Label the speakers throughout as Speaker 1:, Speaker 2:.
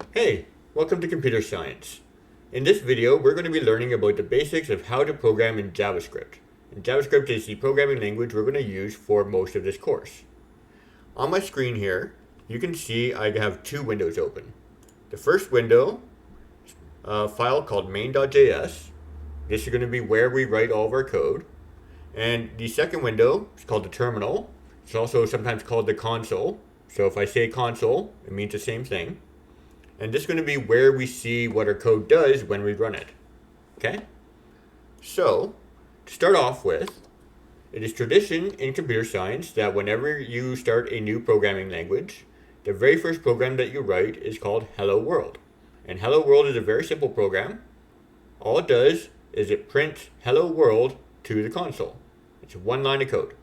Speaker 1: Hey, welcome to Computer Science. In this video, we're going to be learning about the basics of how to program in JavaScript. And JavaScript is the programming language we're going to use for most of this course. On my screen here, you can see I have two windows open. The first window, a file called main.js. This is going to be where we write all of our code. And the second window is called the terminal. It's also sometimes called the console. So if I say console, it means the same thing. And this is going to be where we see what our code does when we run it. Okay? So, to start off with, it is tradition in computer science that whenever you start a new programming language, the very first program that you write is called Hello World. And Hello World is a very simple program. All it does is it prints Hello World to the console. It's one line of code.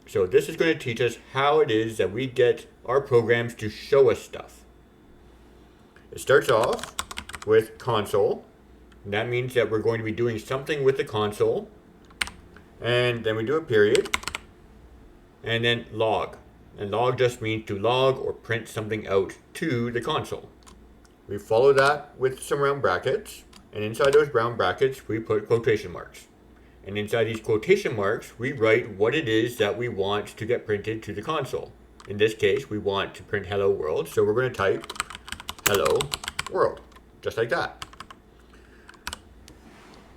Speaker 1: So this is going to teach us how it is that we get our programs to show us stuff. It starts off with console. And that means that we're going to be doing something with the console. And then we do a period. And then log. And log just means to log or print something out to the console. We follow that with some round brackets. And inside those round brackets, we put quotation marks. And inside these quotation marks, we write what it is that we want to get printed to the console. In this case, we want to print hello world. So we're going to type hello world, just like that.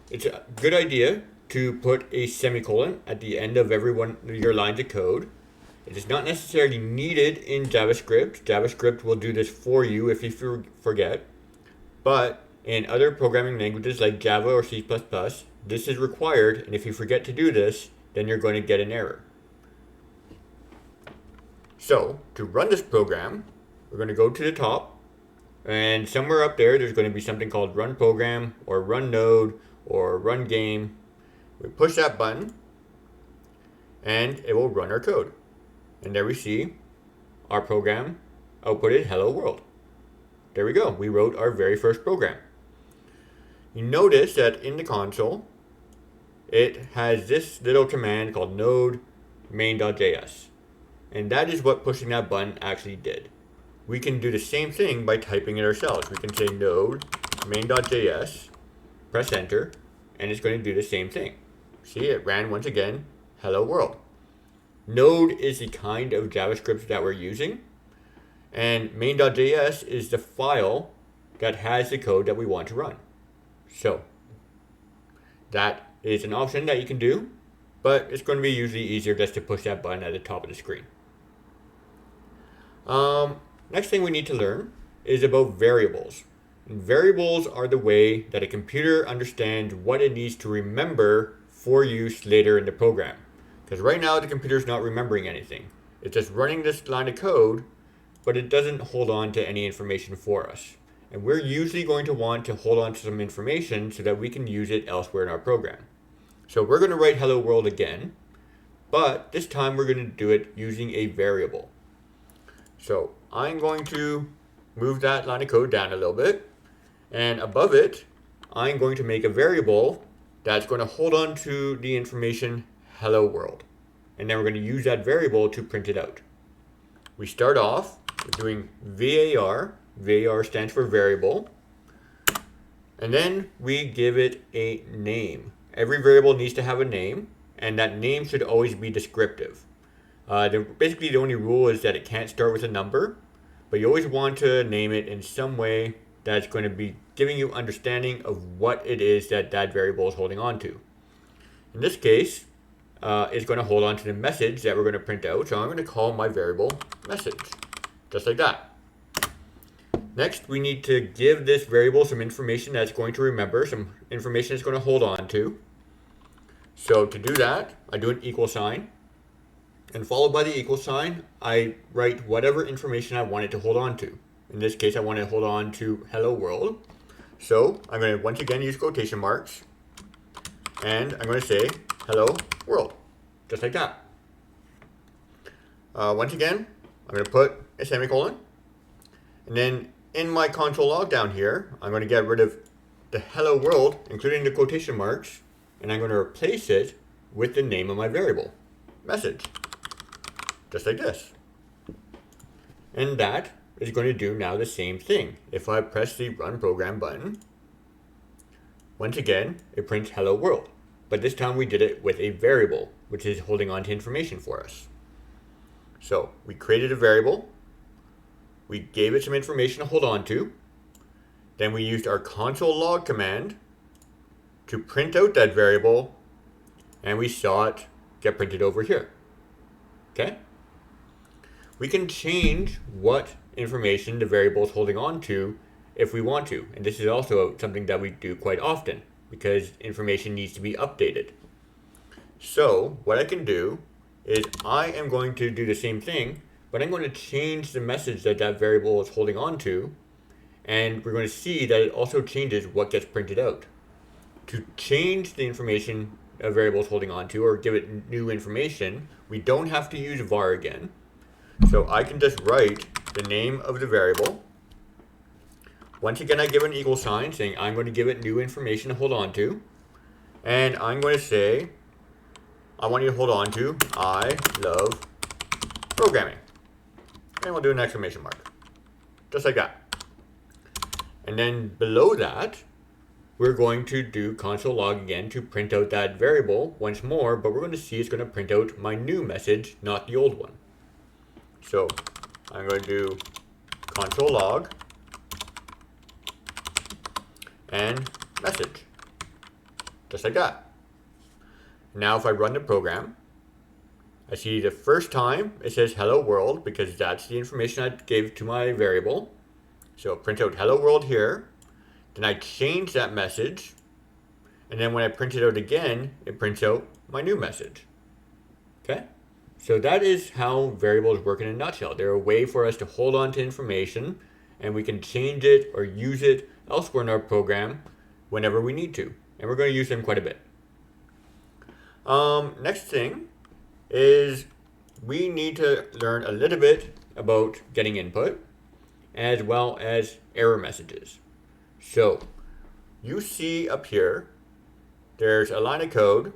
Speaker 1: It's a good idea to put a semicolon at the end of every one of your lines of code. It is not necessarily needed in JavaScript. JavaScript will do this for you if you forget. But in other programming languages like Java or C++, this is required, and if you forget to do this, then you're going to get an error. So, to run this program, we're going to go to the top. And somewhere up there, there's going to be something called run program or run node or run game. We push that button and it will run our code. And there we see our program outputted hello world. There we go. We wrote our very first program. You notice that in the console, it has this little command called node main.js. And that is what pushing that button actually did. We can do the same thing by typing it ourselves. We can say node main.js, press enter, and it's going to do the same thing. See, it ran once again, hello world. Node is the kind of JavaScript that we're using, and main.js is the file that has the code that we want to run. So, that is an option that you can do, but it's going to be usually easier just to push that button at the top of the screen. Next thing we need to learn is about variables. And variables are the way that a computer understands what it needs to remember for use later in the program. Because right now the computer is not remembering anything. It's just running this line of code, but it doesn't hold on to any information for us. And we're usually going to want to hold on to some information so that we can use it elsewhere in our program. So we're going to write hello world again, but this time we're going to do it using a variable. So I'm going to move that line of code down a little bit. And above it, I'm going to make a variable that's going to hold on to the information hello world. And then we're going to use that variable to print it out. We start off with doing var. var stands for variable. And then we give it a name. Every variable needs to have a name, and that name should always be descriptive. Basically, the only rule is that it can't start with a number, but you always want to name it in some way that's going to be giving you understanding of what it is that that variable is holding on to. In this case, it's going to hold on to the message that we're going to print out, so I'm going to call my variable message, just like that. Next, we need to give this variable some information that's going to remember, some information it's going to hold on to. So to do that, I do an equal sign. And followed by the equal sign, I write whatever information I want it to hold on to. In this case, I want to hold on to hello world. So I'm going to once again use quotation marks. And I'm going to say hello world, just like that. Once again, I'm going to put a semicolon. And then in my console log down here, I'm going to get rid of the hello world, including the quotation marks. And I'm going to replace it with the name of my variable, message. Just like this. And that is going to do now the same thing. If I press the run program button, once again, it prints hello world. But this time we did it with a variable, which is holding on to information for us. So we created a variable, we gave it some information to hold on to, then we used our console log command to print out that variable, and we saw it get printed over here. Okay? We can change what information the variable is holding on to if we want to. And this is also something that we do quite often because information needs to be updated. So what I can do is I am going to do the same thing, but I'm going to change the message that that variable is holding on to, and we're going to see that it also changes what gets printed out. To change the information a variable is holding on to or give it new information, we don't have to use var again. So I can just write the name of the variable. Once again, I give an equal sign saying I'm going to give it new information to hold on to. And I'm going to say, I want you to hold on to, I love programming. And we'll do an exclamation mark. Just like that. And then below that, we're going to do console log again to print out that variable once more, but we're going to see it's going to print out my new message, not the old one. So I'm going to do console log and message, just like that. Now if I run the program, I see the first time it says hello world because that's the information I gave to my variable. So print out hello world here. Then I change that message. And then when I print it out again, it prints out my new message. Okay? So that is how variables work in a nutshell. They're a way for us to hold on to information, and we can change it or use it elsewhere in our program whenever we need to. And we're going to use them quite a bit. Next thing is we need to learn a little bit about getting input as well as error messages. So you see up here, there's a line of code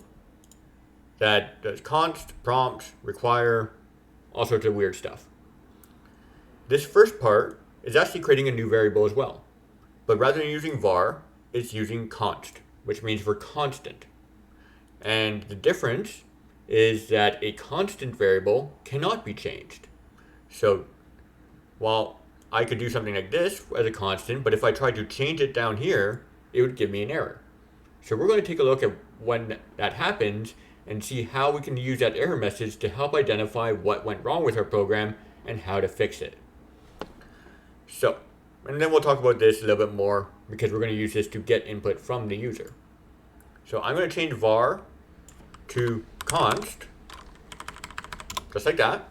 Speaker 1: that does const, prompt, require, all sorts of weird stuff. This first part is actually creating a new variable as well. But rather than using var, it's using const, which means for constant. And the difference is that a constant variable cannot be changed. So while I could do something like this as a constant, but if I tried to change it down here, it would give me an error. So we're going to take a look at when that happens and see how we can use that error message to help identify what went wrong with our program and how to fix it. So, and then we'll talk about this a little bit more because we're going to use this to get input from the user. So I'm going to change var to const, just like that.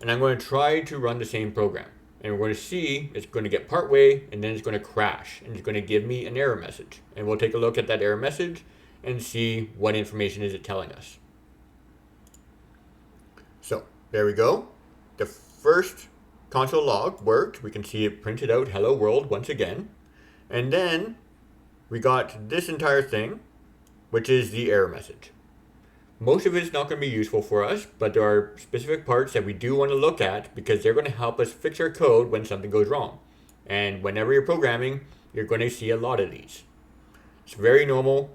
Speaker 1: And I'm going to try to run the same program. And we're going to see it's going to get part way and then it's going to crash and it's going to give me an error message. And we'll take a look at that error message and see what information is it telling us. So there we go. The first console log worked. We can see it printed out hello world once again. And then we got this entire thing, which is the error message. Most of it is not going to be useful for us, but there are specific parts that we do want to look at because they're going to help us fix our code when something goes wrong. And whenever you're programming, you're going to see a lot of these. It's very normal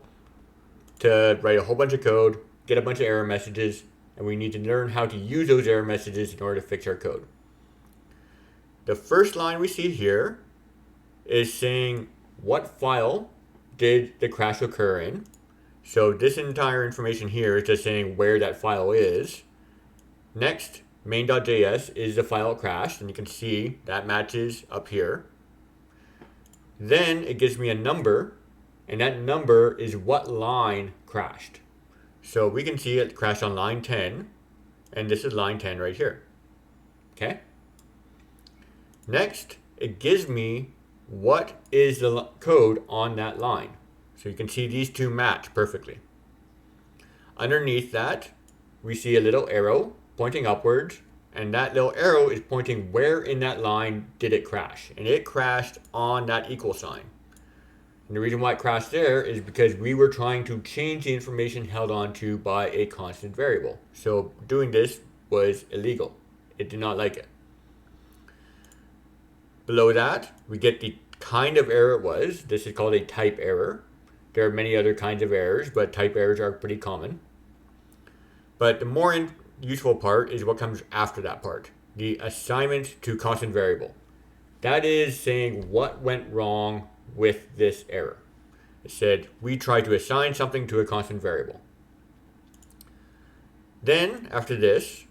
Speaker 1: to write a whole bunch of code, get a bunch of error messages, and we need to learn how to use those error messages in order to fix our code. The first line we see here is saying what file did the crash occur in. So this entire information here is just saying where that file is. Next, main.js is the file it crashed, and you can see that matches up here. Then it gives me a number, and that number is what line crashed. So we can see it crashed on line 10, and this is line 10 right here. Okay? Next, it gives me what is the code on that line. So you can see these two match perfectly. Underneath that, we see a little arrow pointing upwards, and that little arrow is pointing where in that line did it crash. And it crashed on that equal sign. And the reason why it crashed there is because we were trying to change the information held onto by a constant variable. So doing this was illegal. It did not like it. Below that, we get the kind of error it was. This is called a type error. There are many other kinds of errors, but type errors are pretty common. But the more useful part is what comes after that part, the assignment to constant variable. That is saying what went wrong with this error. It said we tried to assign something to a constant variable. Then after this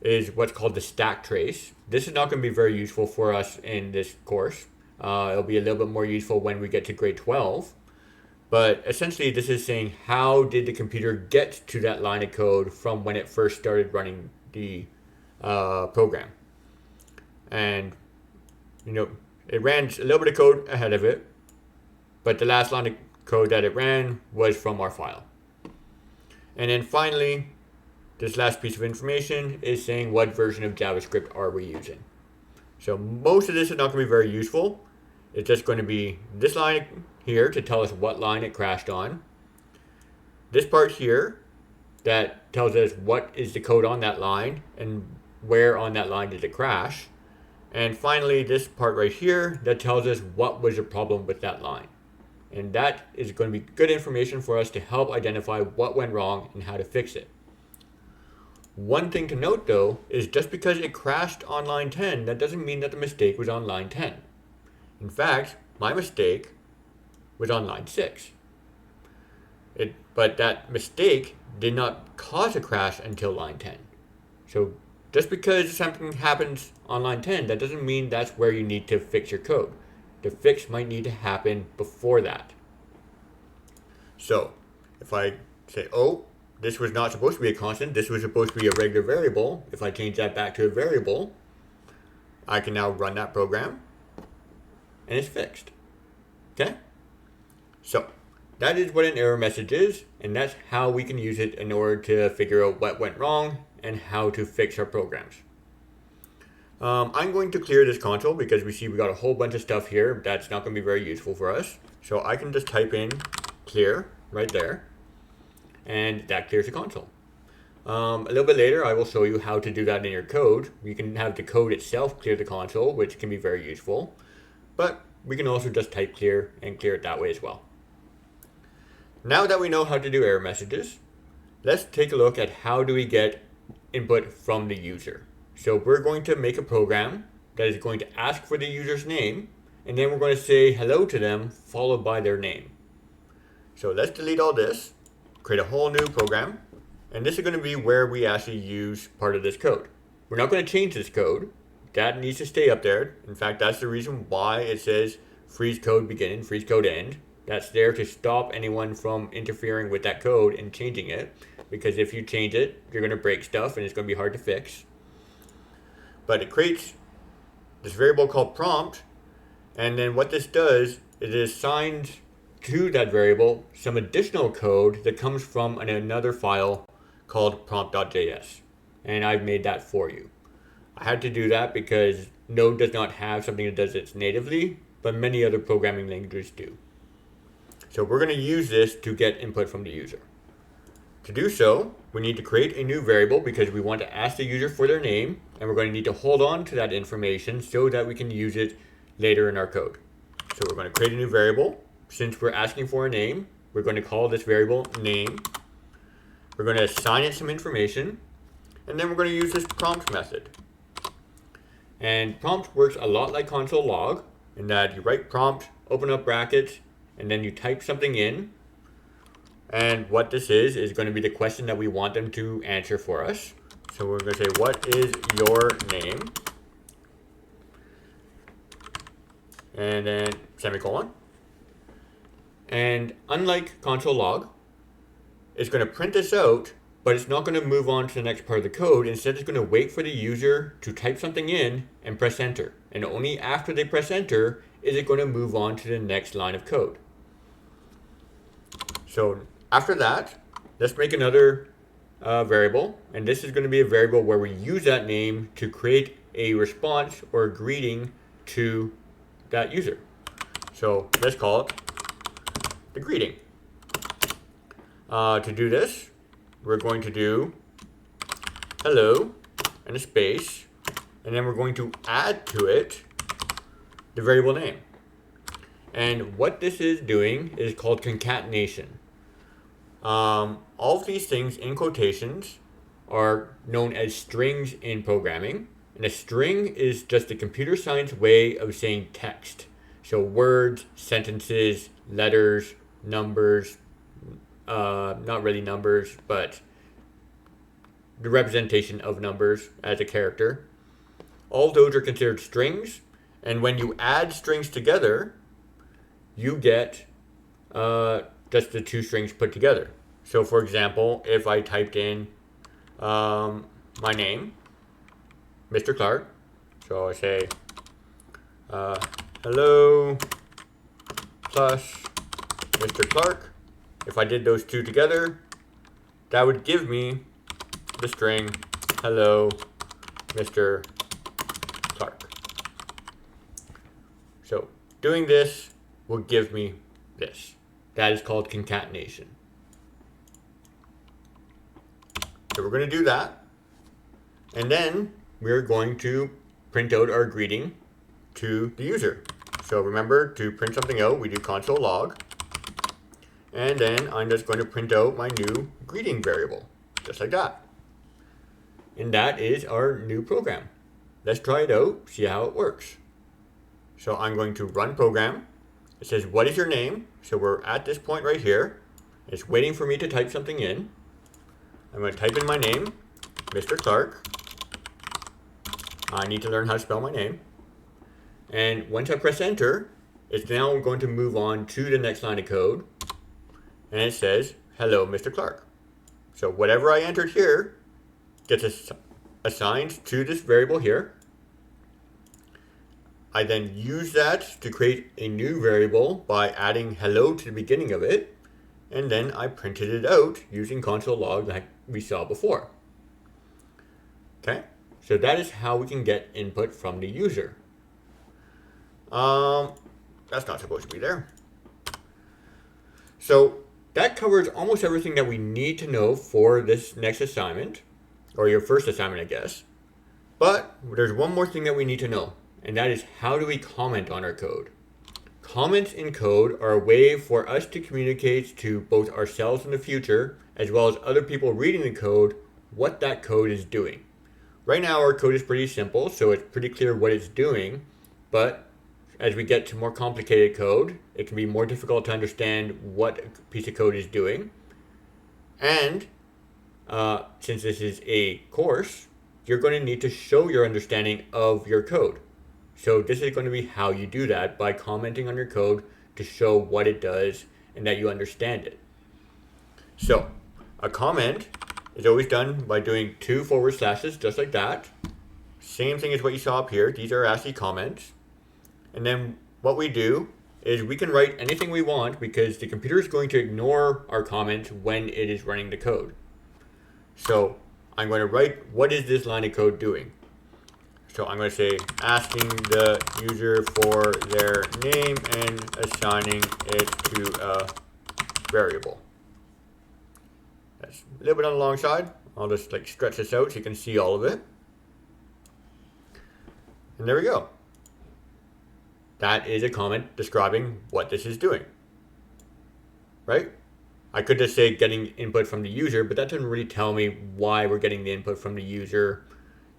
Speaker 1: is what's called the stack trace. This is not going to be very useful for us in this course. It'll be a little bit more useful when we get to grade 12. But essentially this is saying how did the computer get to that line of code from when it first started running the program. And it ran a little bit of code ahead of it, but the last line of code that it ran was from our file. And then finally, this last piece of information is saying what version of JavaScript are we using. So most of this is not going to be very useful. It's just going to be this line here to tell us what line it crashed on. This part here that tells us what is the code on that line and where on that line did it crash. And finally, this part right here that tells us what was the problem with that line. And that is going to be good information for us to help identify what went wrong and how to fix it. One thing to note though is just because it crashed on line 10, that doesn't mean that the mistake was on line 10. In fact, my mistake was on line 6. But that mistake did not cause a crash until line 10. So just because something happens on line 10, that doesn't mean that's where you need to fix your code. The fix might need to happen before that. So if I say, oh, this was not supposed to be a constant, this was supposed to be a regular variable. If I change that back to a variable, I can now run that program and it's fixed. Okay? So that is what an error message is, and that's how we can use it in order to figure out what went wrong and how to fix our programs. I'm going to clear this console because we see we got a whole bunch of stuff here that's not going to be very useful for us. So I can just type in clear right there, and that clears the console. A little bit later, I will show you how to do that in your code. You can have the code itself clear the console, which can be very useful, but we can also just type clear and clear it that way as well. Now that we know how to do error messages, let's take a look at how do we get input from the user. So we're going to make a program that is going to ask for the user's name, and then we're going to say hello to them followed by their name. So let's delete all this, create a whole new program, and this is going to be where we actually use part of this code. We're not going to change this code. That needs to stay up there. In fact, that's the reason why it says freeze code begin and freeze code end. That's there to stop anyone from interfering with that code and changing it, because if you change it, you're going to break stuff and it's going to be hard to fix. But it creates this variable called prompt, and then what this does is it assigns to that variable some additional code that comes from another file called prompt.js, and I've made that for you. I had to do that because Node does not have something that does it natively, but many other programming languages do. So we're going to use this to get input from the user. To do so, we need to create a new variable because we want to ask the user for their name, and we're going to need to hold on to that information so that we can use it later in our code. So we're going to create a new variable. Since we're asking for a name, we're going to call this variable name. We're going to assign it some information, and then we're going to use this prompt method. And prompt works a lot like console log in that you write prompt, open up brackets, and then you type something in. And what this is going to be the question that we want them to answer for us. So we're going to say, what is your name? And then semicolon. And unlike console log, it's going to print this out, but it's not going to move on to the next part of the code. Instead, it's going to wait for the user to type something in and press enter. And only after they press enter is it going to move on to the next line of code. So after that, let's make another variable. And this is going to be a variable where we use that name to create a response or a greeting to that user. So let's call it the greeting. To do this, we're going to do hello and a space, and then we're going to add to it the variable name. And what this is doing is called concatenation. All of these things in quotations are known as strings in programming. And a string is just a computer science way of saying text. So words, sentences, letters, numbers, not really numbers, but the representation of numbers as a character. All those are considered strings. And when you add strings together, you get just the two strings put together. So for example, if I typed in my name, Mr. Clark, so I say hello plus Mr. Clark. If I did those two together, that would give me the string hello Mr. Clark. So doing this will give me this. That is called concatenation. So we're going to do that. And then we're going to print out our greeting to the user. So remember, to print something out, we do console log. And then I'm just going to print out my new greeting variable, just like that. And that is our new program. Let's try it out, see how it works. So I'm going to run program. It says, what is your name? So we're at this point right here. It's waiting for me to type something in. I'm going to type in my name, Mr. Clark. I need to learn how to spell my name. And once I press enter, it's now going to move on to the next line of code. And it says, hello, Mr. Clark. So whatever I entered here gets assigned to this variable here. I then use that to create a new variable by adding hello to the beginning of it. And then I printed it out using console log like we saw before. Okay, so that is how we can get input from the user. That's not supposed to be there. So that covers almost everything that we need to know for this next assignment, or your first assignment, I guess. But there's one more thing that we need to know, and that is how do we comment on our code? Comments in code are a way for us to communicate to both ourselves in the future, as well as other people reading the code, what that code is doing. Right now our code is pretty simple, so it's pretty clear what it's doing, but as we get to more complicated code, it can be more difficult to understand what a piece of code is doing. And since this is a course, you're going to need to show your understanding of your code. So this is going to be how you do that, by commenting on your code to show what it does and that you understand it. So a comment is always done by doing 2 forward slashes, just like that. Same thing as what you saw up here. These are actually comments. And then what we do is we can write anything we want because the computer is going to ignore our comment when it is running the code. So I'm going to write, what is this line of code doing? So I'm going to say, asking the user for their name and assigning it to a variable. That's a little bit on the long side. I'll just stretch this out so you can see all of it. And there we go. That is a comment describing what this is doing, right? I could just say getting input from the user, but that doesn't really tell me why we're getting the input from the user.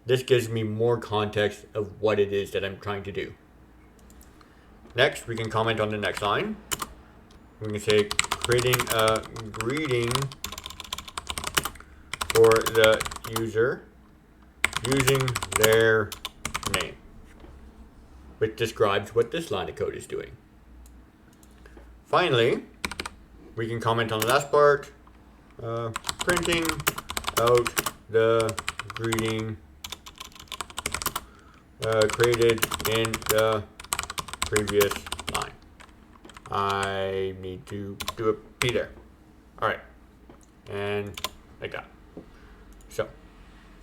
Speaker 1: This gives me more context of what it is that I'm trying to do. Next, we can comment on the next line. We can say creating a greeting for the user using their name, which describes what this line of code is doing. Finally, we can comment on the last part, printing out the greeting created in the previous line. I need to do a P there. All right, and like that. So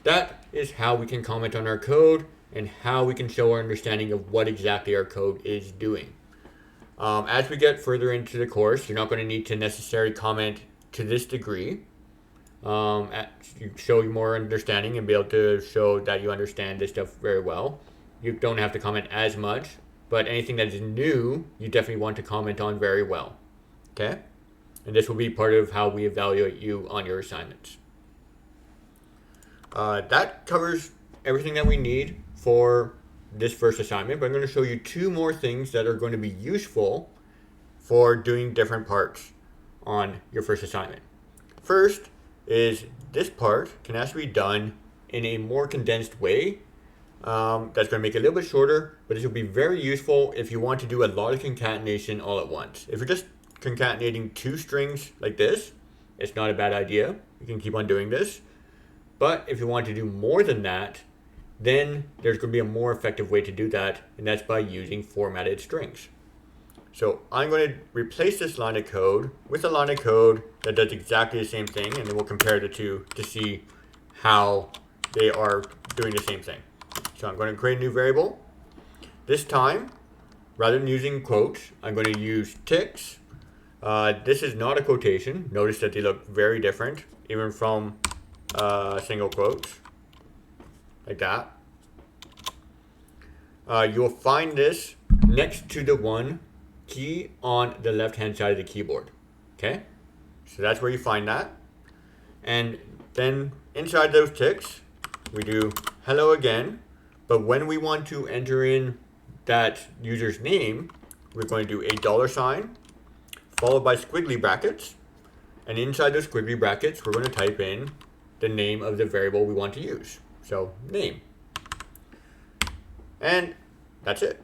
Speaker 1: that is how we can comment on our code and how we can show our understanding of what exactly our code is doing. As we get further into the course, you're not going to need to necessarily comment to this degree. You show you more understanding and be able to show that you understand this stuff very well. You don't have to comment as much but anything that is new, you definitely want to comment on very well. Okay? And this will be part of how we evaluate you on your assignments. That covers everything that we need for this first assignment, but I'm going to show you two more things that are going to be useful for doing different parts on your first assignment. First is this part can actually be done in a more condensed way. That's going to make it a little bit shorter, but this will be very useful if you want to do a lot of concatenation all at once. If you're just concatenating two strings like this, it's not a bad idea. You can keep on doing this. But if you want to do more than that, then there's going to be a more effective way to do that, and that's by using formatted strings. So I'm going to replace this line of code with a line of code that does exactly the same thing, and then we'll compare the two to see how they are doing the same thing. So I'm going to create a new variable. This time, rather than using quotes, I'm going to use ticks. This is not a quotation. Notice that they look very different, even from single quotes, like that. You'll find this next to the one key on the left hand side of the keyboard. Okay, so that's where you find that. And then inside those ticks, we do hello again. But when we want to enter in that user's name, we're going to do a $, followed by squiggly brackets. And inside those squiggly brackets, we're going to type in the name of the variable we want to use. So name. And that's it.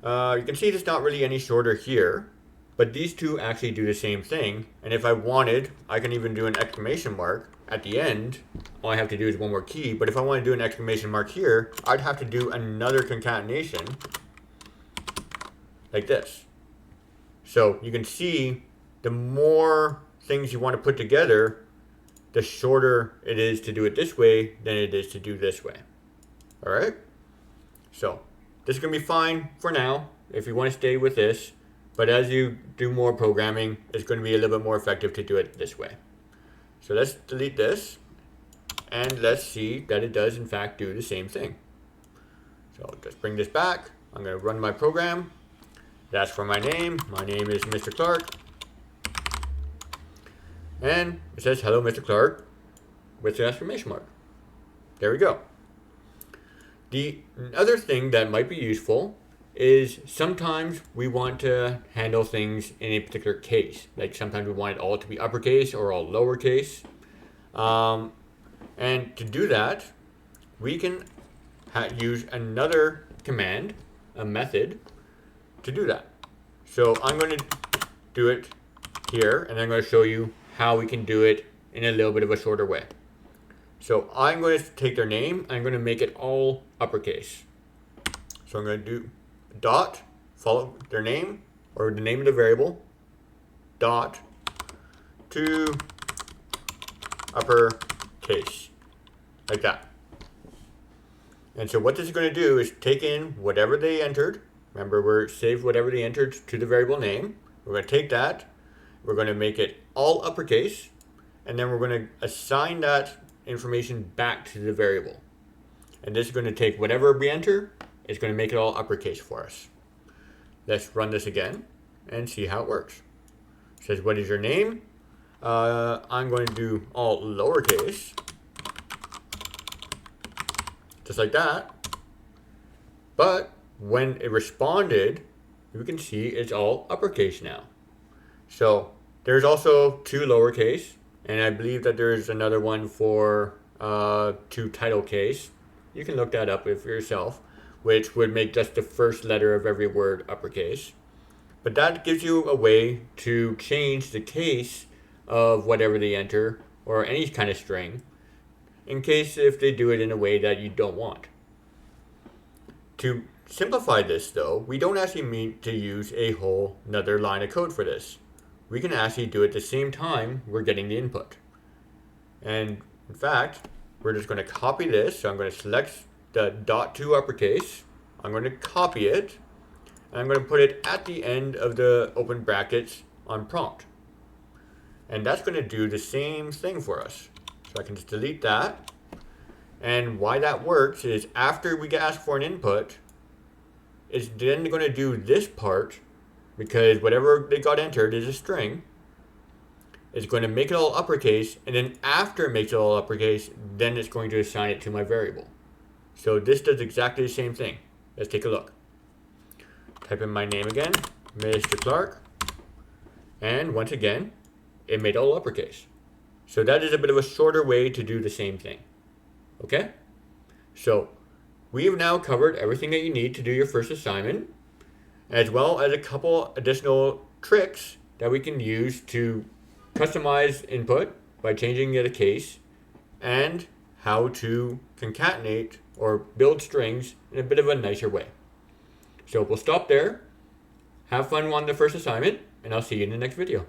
Speaker 1: You can see it's not really any shorter here, but these two actually do the same thing. And if I wanted, I can even do an exclamation mark at the end. All I have to do is one more key. But if I want to do an exclamation mark here, I'd have to do another concatenation like this. So you can see the more things you want to put together, the shorter it is to do it this way than it is to do this way. All right? So this is going to be fine for now if you want to stay with this. But as you do more programming, it's going to be a little bit more effective to do it this way. So let's delete this. And let's see that it does in fact do the same thing. So let's bring this back. I'm going to run my program. That's for my name. My name is Mr. Clark. And it says, hello, Mr. Clark, with the exclamation mark. There we go. The other thing that might be useful is sometimes we want to handle things in a particular case. Like sometimes we want it all to be uppercase or all lowercase. And to do that, we can use another command, a method, to do that. So I'm going to do it here, and I'm going to show you how we can do it in a little bit of a shorter way. So I'm going to take their name, I'm going to make it all uppercase. So I'm going to do dot, follow their name, or the name of the variable, dot, to uppercase, like that. And so what this is going to do is take in whatever they entered. Remember, we're saved whatever they entered to the variable name. We're going to take that, we're going to make it all uppercase, and then we're going to assign that information back to the variable. And this is going to take whatever we enter, it's going to make it all uppercase for us. Let's run this again and see how it works. It says, what is your name? I'm going to do all lowercase, just like that. But when it responded, you can see it's all uppercase now. So there's also two lowercase, and I believe that there's another one for two title case. You can look that up for yourself, which would make just the first letter of every word uppercase. But that gives you a way to change the case of whatever they enter, or any kind of string, in case if they do it in a way that you don't want. To simplify this though, we don't actually need to use a whole another line of code for this. We can actually do it at the same time we're getting the input. And in fact, we're just going to copy this. So I'm going to select the dot to uppercase. I'm going to copy it. And I'm going to put it at the end of the open brackets on prompt. And that's going to do the same thing for us. So I can just delete that. And why that works is after we get asked for an input, it's then going to do this part, because whatever they got entered is a string. It's going to make it all uppercase, and then after it makes it all uppercase, then it's going to assign it to my variable. So this does exactly the same thing. Let's take a look. Type in my name again, Mr. Clark, and once again, it made all uppercase. So that is a bit of a shorter way to do the same thing. Okay? So we have now covered everything that you need to do your first assignment, as well as a couple additional tricks that we can use to customize input by changing the case, and how to concatenate or build strings in a bit of a nicer way. So we'll stop there. Have fun on the first assignment, and I'll see you in the next video.